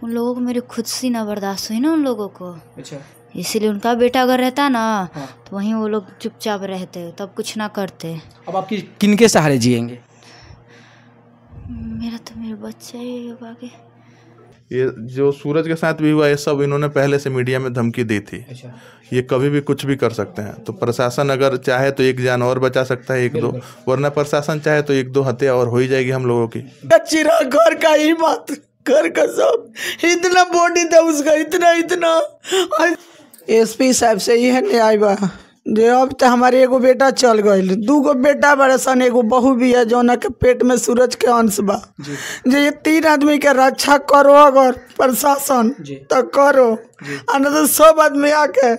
उन लोगों को मेरी खुद से ना बर्दाश्त हुई ना उन लोगों को। अच्छा। इसीलिए उनका बेटा अगर रहता ना हाँ। तो वहीं वो लोग चुपचाप रहते, तब कुछ ना करते। अब आप किनके सहारे जिएंगे? मेरे बच्चे ही बाकी। ये जो सूरज के साथ भी हुआ ये सब इन्होंने पहले से मीडिया में धमकी दी थी। अच्छा। ये कभी भी कुछ भी कर सकते हैं, तो प्रशासन अगर चाहे तो एक जान और बचा सकता है, एक दो, वरना प्रशासन चाहे तो एक दो हत्या और हो ही जाएगी हम लोगों की। चिरा घर का ही बात, घर का सब इतना बॉडी था उसका, इतना एसपी साहब से ही है न्याय बा। जो अब तो हमारे एगो बेटा चल गए, 2 गो बेटा बड़े सन, एगो बहू भी है जो के पेट में सूरज के अंश बा। जो ये 3 आदमी के रक्षा करो अगर प्रशासन तो करो, न तो सब आदमी आके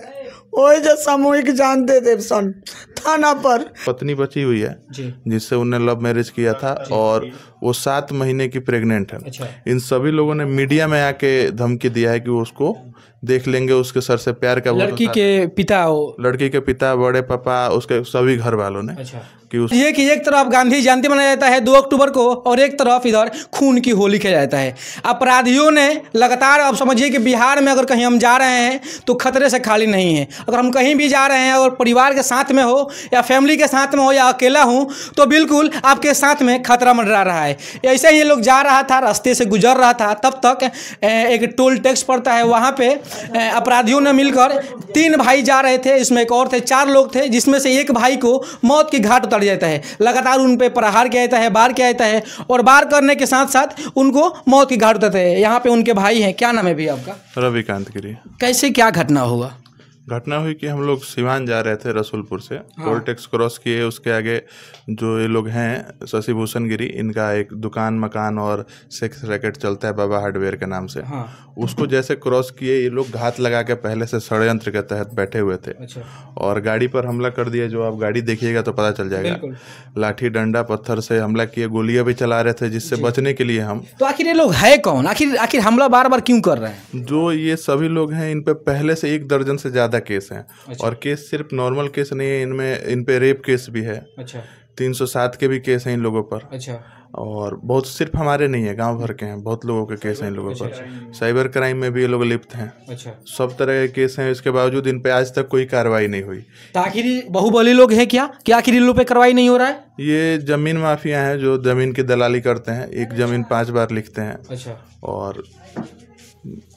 वही जो सामूहिक जान दे दे सन थाना पर। पत्नी बची हुई है जिससे उन्हें लव मैरिज किया था और वो 7 महीने की प्रेग्नेंट है। अच्छा। इन सभी लोगों ने मीडिया में आके धमकी दिया है कि वो उसको देख लेंगे, उसके सर से प्यार का। लड़की के पिता, लड़की के पिता, बड़े पापा, उसके सभी घर वालों ने। अच्छा। ये कि एक तरफ गांधी जयंती मनाया जाता है 2 अक्टूबर को और एक तरफ इधर खून की होली खेला जाता है। अपराधियों ने लगातार, अब समझिए कि बिहार में अगर कहीं हम जा रहे हैं तो खतरे से खाली नहीं है। अगर हम कहीं भी जा रहे हैं और परिवार के साथ में हो या फैमिली के साथ में हो या अकेला हूँ तो बिल्कुल आपके साथ में खतरा मंडरा रहा है। ऐसे ही ये लोग जा रहा था, रास्ते से गुजर रहा था, तब तक एक टोल टैक्स पड़ता है, वहाँ पे अपराधियों ने मिलकर 3 भाई जा रहे थे, इसमें एक और थे, 4 लोग थे, जिसमें से एक भाई को मौत की घाट उतार जाता है। लगातार उन पे प्रहार किया जाता है, वार किया जाता है और वार करने के साथ साथ उनको मौत की घाट उतारते हैं। यहाँ पे उनके भाई हैं, क्या नाम है भैया आपका? रविकांत गिरी। कैसे क्या घटना हुआ? घटना हुई कि हम लोग सिवान जा रहे थे रसूलपुर से। टोल टैक्स क्रॉस किए, उसके आगे जो ये लोग हैं शशि भूषण गिरी, इनका एक दुकान मकान और सेक्स रैकेट चलता है बाबा हार्डवेयर के नाम से। उसको जैसे क्रॉस किए ये लोग घात लगा के पहले से षड्यंत्र के तहत बैठे हुए थे। अच्छा। और गाड़ी पर हमला कर दिया, जो आप गाड़ी देखिएगा तो पता चल जाएगा। लाठी डंडा पत्थर से हमला किए, गोलियां भी चला रहे थे जिससे बचने के लिए हम। तो आखिर ये लोग है कौन? आखिर हमला बार बार क्यों कर रहे हैं? जो ये सभी लोग हैं इन पे पहले से 1 दर्जन से ज्यादा केस हैं। अच्छा। और केस सिर्फ नॉर्मल केस नहीं है, इनमें इन पे रेप केस भी है। अच्छा। 307 के भी केस हैं इन लोगों पर। अच्छा। और बहुत, सिर्फ हमारे नहीं है, गांव भर के हैं, बहुत लोगों के केस हैं इन लोगों पर। साइबर क्राइम में भी ये लोग लिप्त हैं। अच्छा। सब तरह के केस हैं, इसके बावजूद इन पे आज तक कोई कार्रवाई नहीं हुई। तो आखिर बाहुबली लोग हैं क्या आखिर इन लोग पे कार्रवाई नहीं हो रहा है? ये जमीन माफिया हैं जो जमीन की दलाली करते हैं, एक जमीन 5 बार लिखते हैं। अच्छा। और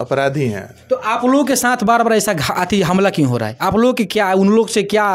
अपराधी हैं। तो आप लोगों के साथ बार बार ऐसा हमला क्यों हो रहा है? आप लोग की क्या, उन लोग से क्या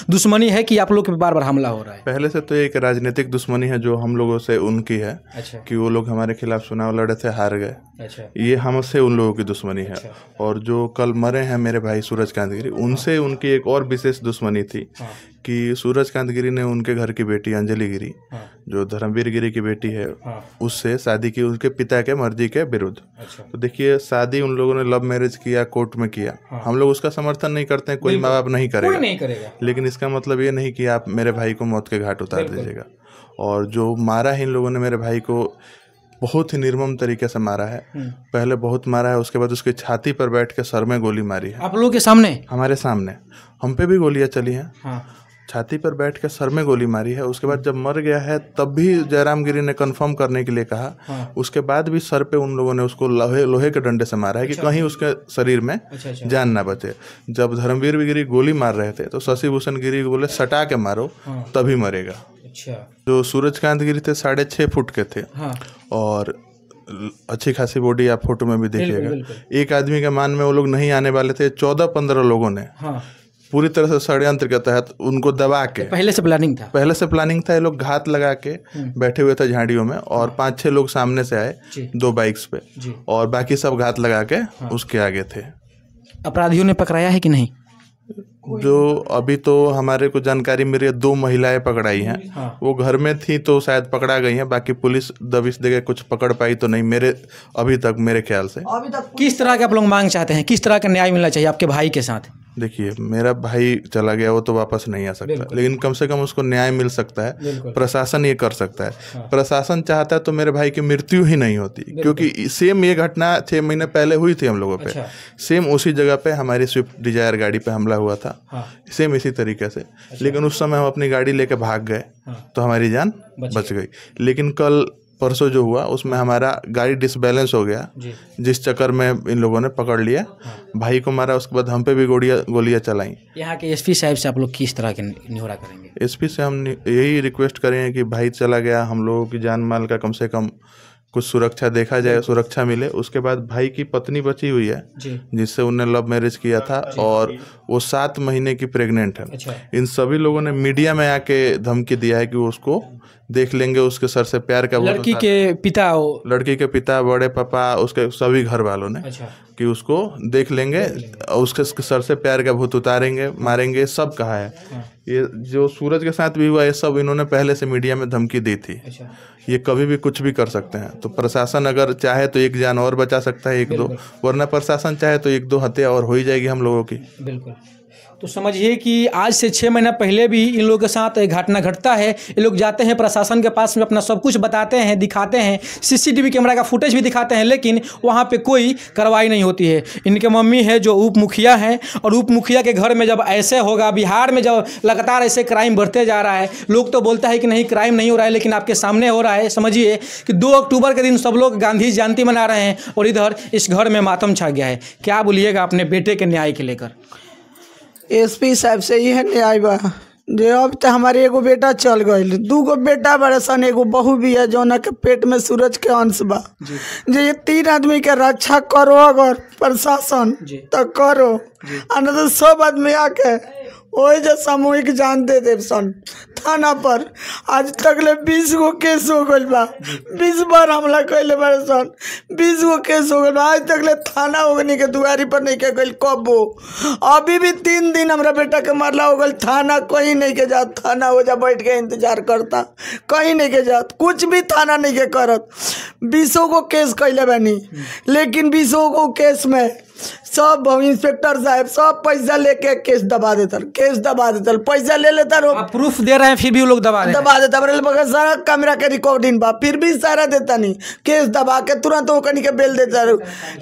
दुश्मनी है कि आप लोग पे बार बार हमला हो रहा है? पहले से तो एक राजनीतिक दुश्मनी है जो हम लोगों से उनकी है। अच्छा। कि वो लोग हमारे खिलाफ चुनाव लड़े थे, हार गए। अच्छा। ये हमसे उन लोगों की दुश्मनी है। अच्छा। और जो कल मरे हैं मेरे भाई सूरजकांत गिरी, उनसे उनकी एक और विशेष दुश्मनी थी। हाँ। कि सूरजकांत गिरी ने उनके घर की बेटी अंजलि गिरी, हाँ। जो धर्मवीर गिरी की बेटी है, हाँ। उससे शादी की उनके पिता के मर्जी के विरुद्ध। अच्छा। तो देखिए, शादी उन लोगों ने लव मैरिज किया, कोर्ट में किया। हाँ। हम लोग उसका समर्थन नहीं करते हैं, कोई माँ बाप नहीं करेगा, लेकिन इसका मतलब ये नहीं कि आप मेरे भाई को मौत के घाट उतार दीजिएगा। और जो मारा है इन लोगों ने मेरे भाई को, बहुत ही निर्मम तरीके से मारा है। पहले बहुत मारा है, उसके बाद उसकी छाती पर बैठ के सर में गोली मारी है। आप लोगों के सामने? हमारे सामने। हम पे भी गोलियां चली हैं। हाँ। छाती पर बैठ के सर में गोली मारी है। उसके बाद जब मर गया है तब भी जयराम गिरी ने कंफर्म करने के लिए कहा। हाँ। उसके बाद भी सर पे उन लोगों ने उसको लोहे के डंडे से मारा है। अच्छा। कि कहीं उसके शरीर में जान ना बचे। जब धर्मवीर गिरी गोली मार रहे थे तो शशि भूषण गिरी बोले सटा के मारो। हाँ। तभी मरेगा। अच्छा। जो सूरजकांत गिरी थे 6.5 फुट के थे। हाँ। और अच्छी खासी बॉडी, आप फोटो में भी देखिएगा। एक आदमी के मान में वो लोग नहीं आने वाले थे, 14-15 लोगों ने। हाँ। पूरी तरह से षड्यंत्र के तहत उनको दबा के, पहले से प्लानिंग था। ये लोग घात लगा के बैठे हुए थे झाड़ियों में। और 5-6 लोग सामने से आए 2 बाइक्स पे, और बाकी सब घात लगा के उसके आगे थे। अपराधियों ने पकड़ाया है कि नहीं? जो अभी तो हमारे को जानकारी मिली है, 2 महिलाएं पकड़ाई हैं। हाँ। वो घर में थी तो शायद पकड़ा गई हैं, बाकी पुलिस दबिश देके कुछ पकड़ पाई तो नहीं, अभी तक मेरे ख्याल से। अभी तक किस तरह के आप लोग मांग चाहते हैं? किस तरह का न्याय मिलना चाहिए आपके भाई के साथ? देखिए, मेरा भाई चला गया, वो तो वापस नहीं आ सकता, लेकिन कम से कम उसको न्याय मिल सकता है। प्रशासन ये कर सकता है। हाँ। प्रशासन चाहता है तो मेरे भाई की मृत्यु ही नहीं होती, क्योंकि सेम ये घटना 6 महीने पहले हुई थी हम लोगों पे। अच्छा। सेम उसी जगह पे हमारी स्विफ्ट डिजायर गाड़ी पे हमला हुआ था। हाँ। सेम इसी तरीके से। अच्छा। लेकिन उस समय हम अपनी गाड़ी लेके भाग गए। हाँ। तो हमारी जान बच गई। लेकिन कल परसों जो हुआ उसमें हमारा गाड़ी डिसबैलेंस हो गया, जिस चक्कर में इन लोगों ने पकड़ लिया, भाई को मारा, उसके बाद हम पे भी गोलियां चलाई। यहाँ के एसपी साहब से आप लोग किस तरह के निहोरा करेंगे? एसपी से हम यही रिक्वेस्ट करें कि भाई चला गया, हम लोगों की जान माल का कम से कम कुछ सुरक्षा देखा जाए, सुरक्षा मिले। उसके बाद भाई की पत्नी बची हुई है जिससे उन्होंने लव मैरिज किया था और वो 7 महीने की प्रेग्नेंट है। इन सभी लोगों ने मीडिया में आके धमकी दिया है कि वो उसको देख लेंगे, उसके सर से प्यार का लड़की के पिता, बड़े पापा, उसके सभी घर वालों ने कि उसको देख लेंगे, उसके सर से प्यार का भूत उतारेंगे, मारेंगे, सब कहा है। ये जो सूरज के साथ भी हुआ, ये सब इन्होंने पहले से मीडिया में धमकी दी थी। ये कभी भी कुछ भी कर सकते हैं, तो प्रशासन अगर चाहे तो 1 जान और बचा सकता है, 1-2, वरना प्रशासन चाहे तो 1-2 हत्या और हो ही जाएगी हम लोगों की। बिल्कुल। तो समझिए कि आज से 6 महीना पहले भी इन लोगों के साथ एक घटना घटता है। ये लोग जाते हैं प्रशासन के पास में, अपना सब कुछ बताते हैं, दिखाते हैं, सीसीटीवी कैमरा का फुटेज भी दिखाते हैं, लेकिन वहाँ पे कोई कार्रवाई नहीं होती है। इनके मम्मी है जो उप मुखिया हैं, और उप मुखिया के घर में जब ऐसे होगा, बिहार में जब लगातार ऐसे क्राइम बढ़ते जा रहा है, लोग तो बोलता है कि नहीं क्राइम नहीं हो रहा है, लेकिन आपके सामने हो रहा है। समझिए कि 2 अक्टूबर के दिन सब लोग गांधी जयंती मना रहे हैं और इधर इस घर में मातम छा गया है। क्या बोलिएगा अपने बेटे के न्याय के लेकर? एसपी साहब से ही है न्याय बा, जो अब तो हमारे एगो बेटा चल गए, 2 बेटा बड़े सन, एगो बहू भी है जो के पेट में सूरज के अंश बा। जो ये 3 आदमी के रक्षा करो अगर प्रशासन तो करो, न तो सब आदमी आके वही जो सामूहिक जान दे दे सन। थाना पर आज तक ले 20 गो केस हो गई बा, 20 बार हमला कैले बड़े सन, 20 गो केस हो गई बा। आज तक ले थाना होगनी के दुआरी पर नहीं के गई कबो। अभी भी 3 दिन हमारा बेटा के मरला हो गई, थाना कहीं नहीं के जात, थाना हो जा बैठ के इंतजार करता, कहीं नहीं के जात, कुछ भी थाना नहीं के करत। 20 गो केस कैले बनी, लेकिन 20 गो केस में सब इंस्पेक्टर साहब सब पैसा लेके केस दबा देता, पैसा ले लेता, प्रूफ दे रहे हैं फिर भी वो लोग दबा देता, मगर सारा कैमरा के रिकॉर्डिंग बा, फिर भी सारा देता नहीं, केस दबा के तुरंत वो कहीं के बेल देता।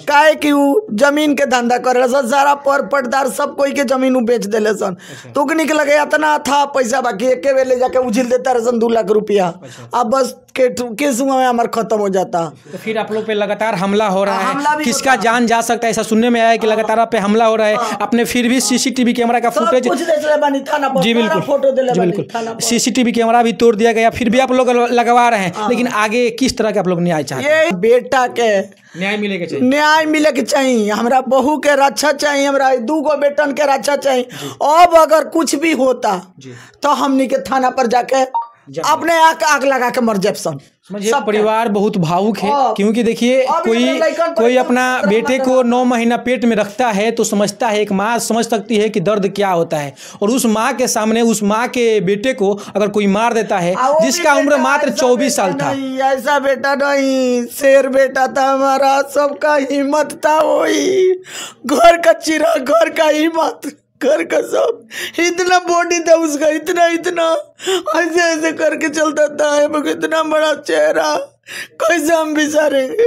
काहे कि वो जमीन के धंधा करे सन, सारा पटदार सब कोई के जमीन बेच देले सन, तो कहीं के लगे इतना था पैसा बाकी एक बेर ले जाके उछिल देता रहे सन 2 लाख रुपया। अब बस केस में हमारा खत्म हो जाता। तो फिर आप लोग पे लगातार हमला हो रहा है, किसका जान जा सकता है, ऐसा सुनने में आया है कि लगातार आप पे हमला हो रहा है। आपने फिर भी सीसीटीवी कैमरा का फुटेज जी बिल्कुल सीसीटीवी कैमरा भी तोड़ दिया गया, फिर भी आप लोग लगवा रहे हैं, लेकिन आगे किस तरह के आप लोग न्याय चाहते हैं? ये बेटा के न्याय मिले के चाहिए, हमरा बहू के रक्षा चाहिए, हमरा 2 गो बेटन के रक्षा चाहिए। अब अगर कुछ भी होता तो हमनी के थाना पर जाके अपने आग लगा के मर जाए सन। सब परिवार बहुत भावुक है, क्योंकि देखिए कोई अपना बेटे को 9 महीना पेट में रखता है तो समझता है, एक माँ समझ सकती है कि दर्द क्या होता है, और उस माँ के सामने उस माँ के बेटे को अगर कोई मार देता है जिसका उम्र मात्र 24 साल था। ऐसा बेटा नहीं, शेर बेटा था हमारा, सबका हिम्मत था, वही घर का चिरा, घर का हिम्मत, घर का सब, इतना बॉडी था उसका, इतना ऐसे ऐसे करके चलता था, इतना बड़ा चेहरा, कैसे हम बिसारेंगे?